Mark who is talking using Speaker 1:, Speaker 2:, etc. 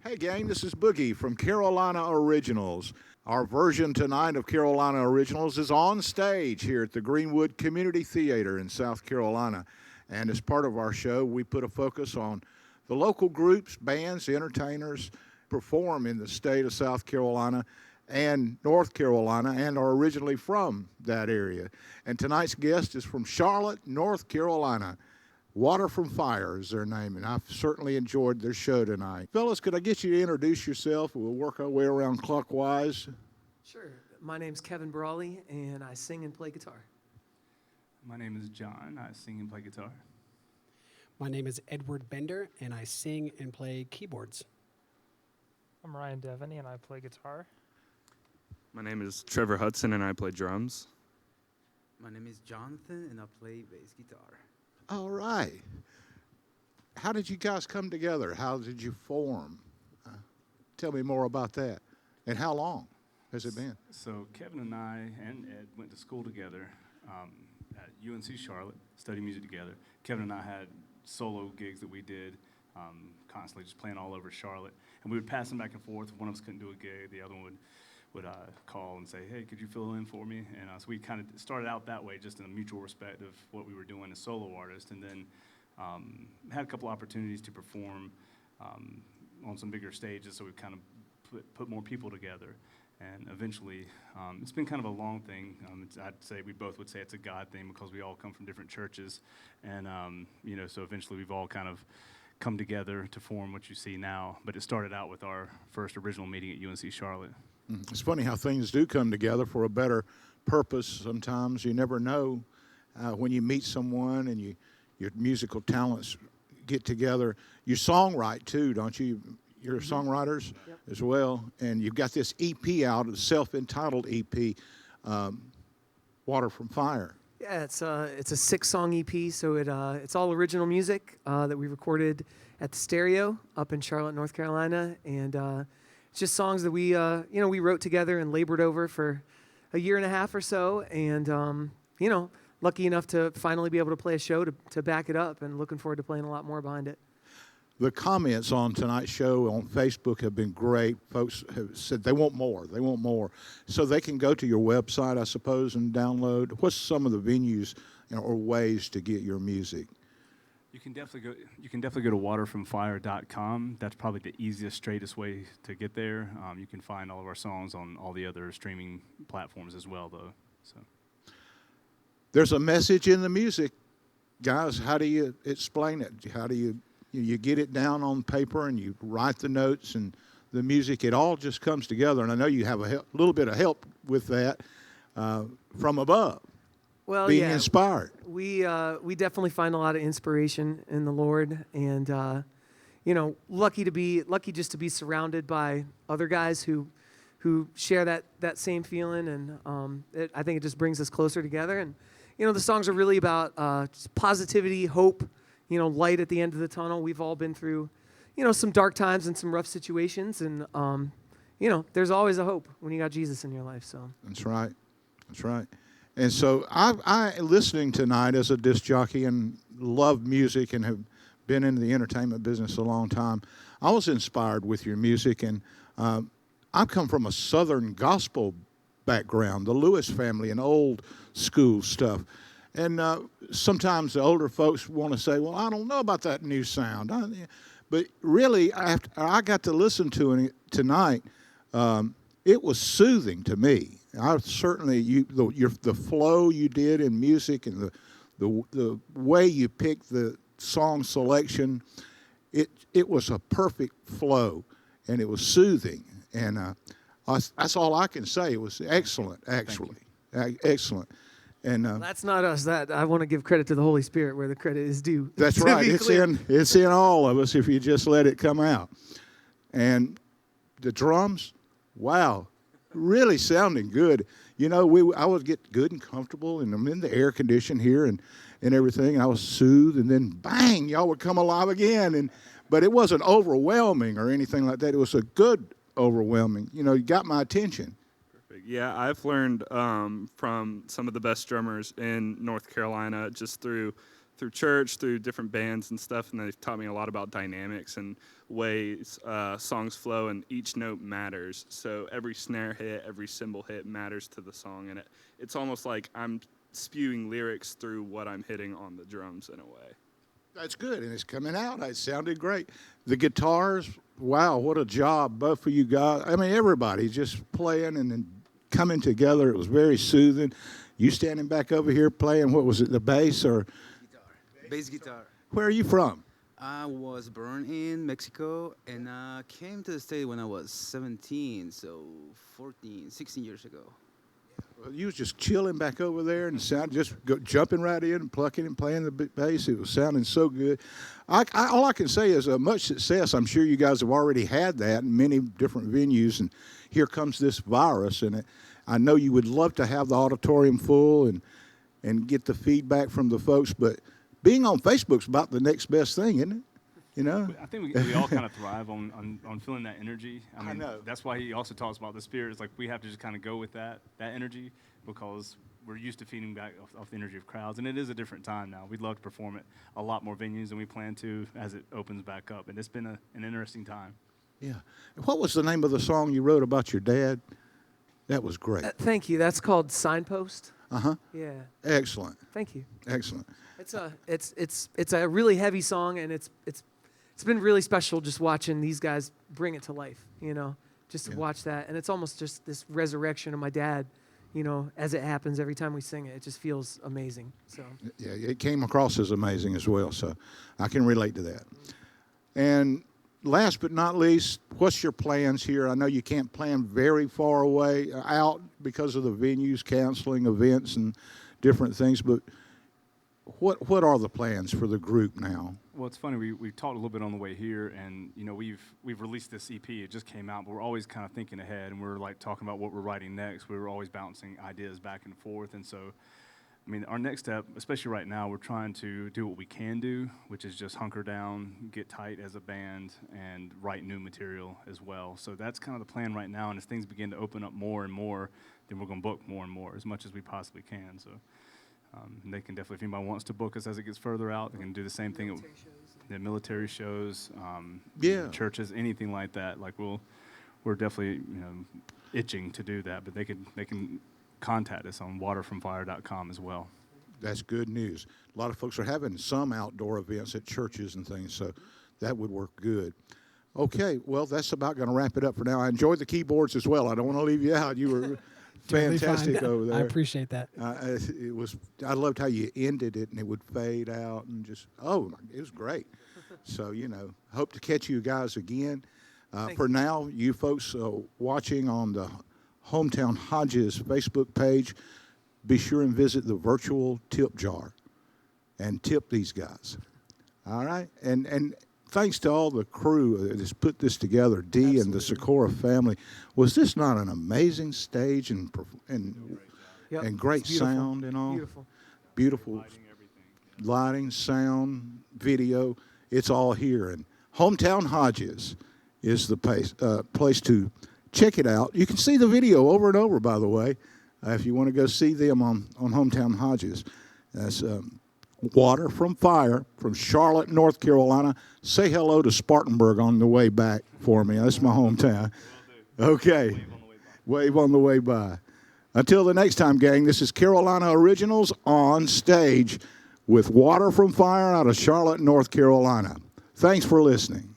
Speaker 1: Hey, gang, this is Boogie from Carolina Originals. Our version tonight of Carolina Originals is on stage here at the Greenwood Community Theater in South Carolina. And as part of our show, we put a focus on the local groups, bands, entertainers perform in the state of South Carolina and North Carolina and are originally from that area. And tonight's guest is from Charlotte, North Carolina. Water from Fire is their name, and I've certainly enjoyed their show tonight. Fellas, could I get you to introduce yourself? We'll work our way around clockwise.
Speaker 2: Sure. My name's Kevin Brawley, and I sing and play guitar.
Speaker 3: My name is John. I sing and play guitar.
Speaker 4: My name is Edward Bender, and I sing and play keyboards.
Speaker 5: I'm Ryan Devaney, and I play guitar.
Speaker 6: My name is Trevor Hudson, and I play drums.
Speaker 7: My name is Jonathan, and I play bass guitar.
Speaker 1: All right. How did you guys come together? How did you form? Tell me more about that. And how long has it been?
Speaker 3: So Kevin and I and Ed went to school together at UNC Charlotte, studied music together. Kevin and I had solo gigs that we did constantly, just playing all over Charlotte. And we would pass them back and forth. One of us couldn't do a gig. The other one would call and say, hey, could you fill in for me? And so we kind of started out that way, just in a mutual respect of what we were doing as solo artists, and then had a couple opportunities to perform on some bigger stages, so we kind of put more people together. And eventually, it's been kind of a long thing. I'd say we both would say it's a God thing because we all come from different churches. And, so eventually we've all kind of come together to form what you see now. But it started out with our first original meeting at UNC Charlotte.
Speaker 1: It's funny how things do come together for a better purpose sometimes. You never know when you meet someone and your musical talents get together. You songwrite too, don't you? You're songwriters as well. And you've got this EP out, a self-entitled EP, Water from Fire.
Speaker 2: Yeah, it's a 6-song EP, so it's all original music that we recorded at the Stereo up in Charlotte, North Carolina, and it's just songs that we wrote together and labored over for a year and a half or so, and lucky enough to finally be able to play a show to back it up, and looking forward to playing a lot more behind it.
Speaker 1: The comments on tonight's show on Facebook have been great. Folks have said they want more. They want more. So they can go to your website, I suppose, and download. What's some of the venues or ways to get your music?
Speaker 3: You can definitely go to waterfromfire.com. That's probably the easiest, straightest way to get there. You can find all of our songs on all the other streaming platforms as well, though. So
Speaker 1: there's a message in the music, guys. How do you explain it? How do you get it down on paper and you write the notes and the music? It all just comes together, and I know you have a little bit of help with that from above.
Speaker 2: Well,
Speaker 1: being inspired.
Speaker 2: We definitely find a lot of inspiration in the Lord, and lucky just to be surrounded by other guys who share that same feeling, and I think it just brings us closer together. And the songs are really about just positivity, hope, light at the end of the tunnel. We've all been through some dark times and some rough situations, and there's always a hope when you got Jesus in your life. So
Speaker 1: That's right. And so I listening tonight as a disc jockey and love music and have been in the entertainment business a long time. I was inspired with your music, and I come from a Southern gospel background, the Lewis family and old school stuff. And sometimes the older folks want to say, well, I don't know about that new sound. But really, after I got to listen to it tonight, it was soothing to me. I certainly, the flow you did in music and the way you picked the song selection, it was a perfect flow, and it was soothing. And that's all I can say. It was excellent, actually. Excellent. And
Speaker 2: that's not us. That I want to give credit to the Holy Spirit where the credit is due.
Speaker 1: That's right. It's in all of us if you just let it come out. And the drums, wow, really sounding good. I would get good and comfortable, and I'm in the air condition here and everything. And I was soothed, and then bang, y'all would come alive again. But it wasn't overwhelming or anything like that. It was a good overwhelming. You got my attention.
Speaker 6: Yeah, I've learned from some of the best drummers in North Carolina just through through church, through different bands and stuff, and they've taught me a lot about dynamics and ways songs flow, and each note matters. So every snare hit, every cymbal hit matters to the song, and it's almost like I'm spewing lyrics through what I'm hitting on the drums in a way.
Speaker 1: That's good, and it's coming out. It sounded great. The guitars, wow, what a job, both of you guys. I mean, everybody just playing and then coming together. It was very soothing. You standing back over here playing, what was it, the bass, or
Speaker 7: Guitar. Bass guitar.
Speaker 1: where are you from?
Speaker 7: I was born in Mexico and came to the States when I was 17, so 16 years ago.
Speaker 1: Well, you was just chilling back over there and jumping right in and plucking and playing the bass. It was sounding so good. All I can say is much success. I'm sure you guys have already had that in many different venues, and here comes this virus, and I know you would love to have the auditorium full and get the feedback from the folks, but being on Facebook's about the next best thing, isn't it? You know?
Speaker 3: I think we all kind of thrive on feeling that energy. I mean,
Speaker 1: know.
Speaker 3: that's why he also talks about the spirit. It's like we have to just kind of go with that energy, because we're used to feeding back off the energy of crowds, and it is a different time now. We'd love to perform at a lot more venues than we plan to as it opens back up, and it's been an interesting time.
Speaker 1: Yeah. What was the name of the song you wrote about your dad? That was great.
Speaker 2: Thank you. That's called Signpost.
Speaker 1: Uh-huh.
Speaker 2: Yeah.
Speaker 1: Excellent.
Speaker 2: Thank you.
Speaker 1: Excellent.
Speaker 2: It's a really heavy song, and it's been really special just watching these guys bring it to life, you know, just to
Speaker 1: Yeah.
Speaker 2: watch that. And it's almost just this resurrection of my dad, you know, as it happens every time we sing it. It just feels amazing. So
Speaker 1: Yeah, it came across as amazing as well, so I can relate to that. And last but not least, what's your plans here? I know you can't plan very far away out because of the venues canceling events and different things, but what are the plans for the group now?
Speaker 3: Well, it's funny. We talked a little bit on the way here, and you know we've released this EP. It just came out, but we're always kind of thinking ahead, and we're like talking about what we're writing next. We were always bouncing ideas back and forth, and so, I mean, our next step, especially right now, we're trying to do what we can do, which is just hunker down, get tight as a band, and write new material as well. So that's kind of the plan right now. And as things begin to open up more and more, then we're going to book more and more as much as we possibly can. So. And they can definitely, if anybody wants to book us as it gets further out, they can do the same thing. Military shows,
Speaker 1: Yeah.
Speaker 3: churches, anything like that. Like we're definitely itching to do that, but they can contact us on waterfromfire.com as well.
Speaker 1: That's good news. A lot of folks are having some outdoor events at churches and things, so that would work good. Okay, well, that's about going to wrap it up for now. I enjoyed the keyboards as well. I don't want to leave you out. You were
Speaker 4: Totally
Speaker 1: fantastic
Speaker 4: fine.
Speaker 1: over there.
Speaker 4: I appreciate that.
Speaker 1: It was. I loved how you ended it, and it would fade out, and just it was great. So hope to catch you guys again. For now, you folks watching on the Hometown Hodges Facebook page, be sure and visit the virtual tip jar, and tip these guys. All right, and thanks to all the crew that has put this together, Dee and the Sikora family. Was this not an amazing stage and
Speaker 2: Yep,
Speaker 1: great
Speaker 2: it's beautiful.
Speaker 1: sound and all?
Speaker 2: Beautiful.
Speaker 1: Beautiful lighting, sound, video. It's all here. And Hometown Hodges is the place to check it out. You can see the video over and over, by the way, if you want to go see them on Hometown Hodges. That's Water from Fire from Charlotte, North Carolina. Say hello to Spartanburg on the way back for me. That's my hometown. Okay. Wave on the way by. Until the next time, gang, this is Carolina Originals on stage with Water from Fire out of Charlotte, North Carolina. Thanks for listening.